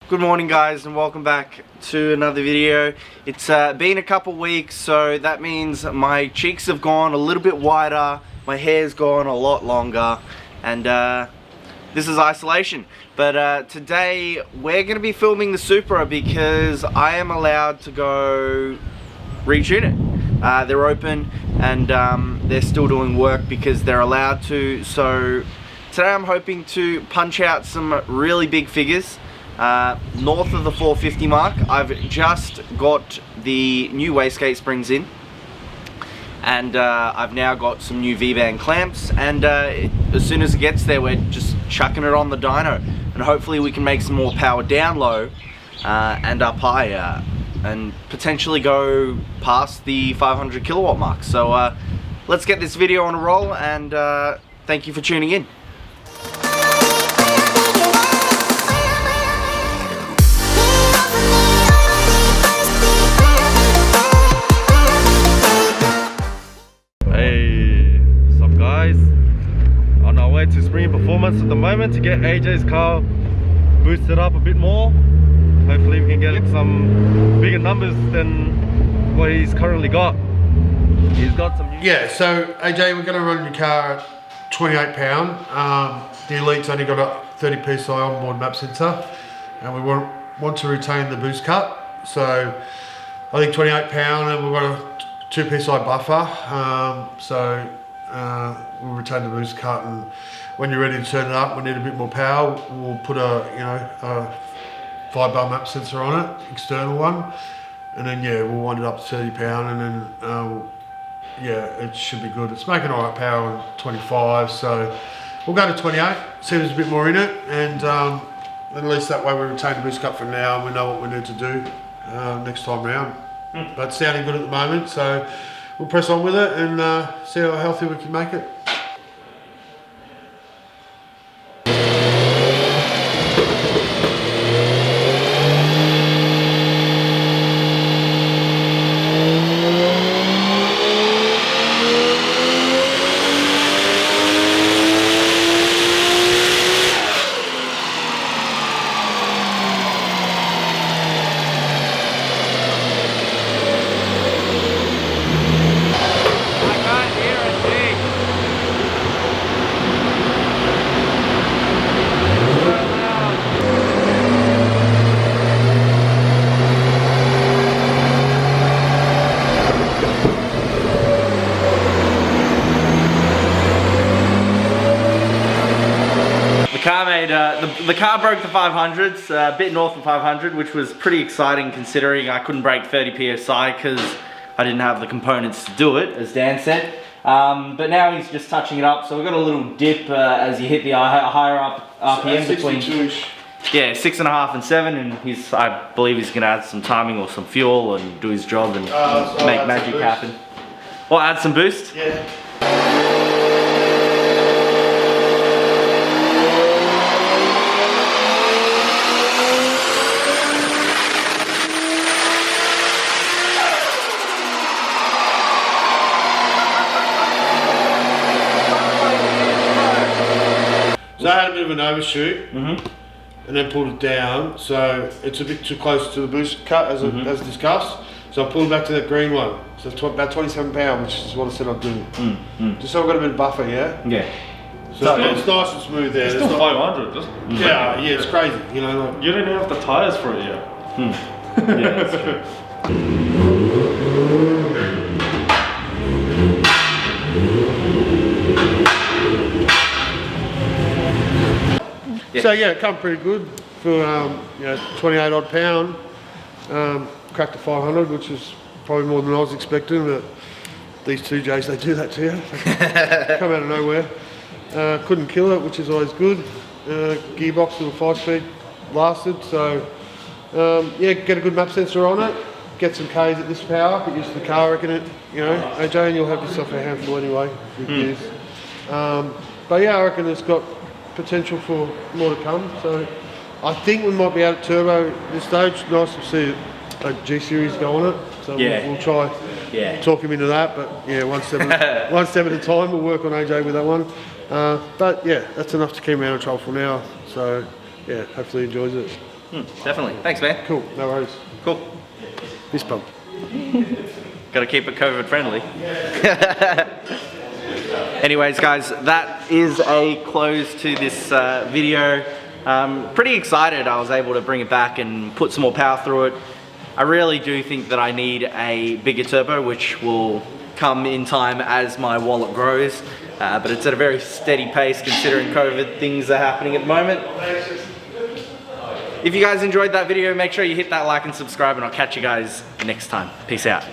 Good morning guys, and welcome back to another video. It's been a couple weeks, so that means my cheeks have gone a little bit wider, my hair's gone a lot longer, and this is isolation. But today we're going to be filming the Supra because I am allowed to go retune it. They're open and they're still doing work because they're allowed to. So today I'm hoping to punch out some really big figures. North of the 450 mark. I've just got the new wastegate springs in, and I've now got some new V-band clamps, and as soon as it gets there we're just chucking it on the dyno, and hopefully we can make some more power down low and up high, and potentially go past the 500 kilowatt mark. So let's get this video on a roll, and thank you for tuning in. On our way to Spring Performance at the moment to get AJ's car boosted up a bit more. Hopefully we can get some bigger numbers than what he's currently got. He's got some new... Yeah, so AJ, we're going to run your car at 28 pound. The Elite's only got a 30 psi onboard map sensor, and we want to retain the boost cut. So I think 28 pound, and we've got a 2 psi buffer. We'll retain the boost cut, and when you're ready to turn it up, we need a bit more power. We'll put a 5-bar map sensor on it, external one, and then we'll wind it up to 30 pound, and then it should be good. It's making alright power on 25, so we'll go to 28. See if there's a bit more in it, and at least that way we retain the boost cut for now, and we know what we need to do next time round. But it's sounding good at the moment, so we'll press on with it and see how healthy we can make it. The car broke the 500s, a bit north of 500, which was pretty exciting considering I couldn't break 30 psi because I didn't have the components to do it, as Dan said. But now he's just touching it up, so we've got a little dip as you hit the higher up RPM between 6.5 and 7, and I believe he's going to add some timing or some fuel and do his job and make magic happen. Or add some boost? Yeah. So I had a bit of an overshoot, and then pulled it down, so it's a bit too close to the boost cut as discussed. So I pulled it back to that green one. So about 27 pound, which is what I said I'd do. Just so I've got a bit of buffer, yeah? Yeah. So it's nice and smooth there. It's still 500, just... Yeah, it's crazy, you know. Like, you don't even have the tyres for it yet. Yeah, that's true. So it come pretty good for 28 odd pound. Cracked the 500, which is probably more than I was expecting. But these two J's, they do that to you. They come out of nowhere. Couldn't kill it, which is always good. Gearbox with a 5-speed lasted. So get a good map sensor on it. Get some K's at this power. Get used to the car, reckon it. AJ, and you'll have yourself a handful anyway with gears. But I reckon it's got potential for more to come, so I think we might be out of turbo at this stage. Nice to see a G series go on it, so we'll try talk him into that, but one step at a time. We'll work on AJ with that one, but that's enough to keep him out of trouble for now, so hopefully he enjoys it. Definitely. Thanks, man. Cool, no worries. Cool. Fist bump. Gotta keep it COVID friendly. Anyways, guys, that is a close to this video. Pretty excited I was able to bring it back and put some more power through it. I really do think that I need a bigger turbo, which will come in time as my wallet grows. But it's at a very steady pace considering COVID things are happening at the moment. If you guys enjoyed that video, make sure you hit that like and subscribe, and I'll catch you guys next time. Peace out.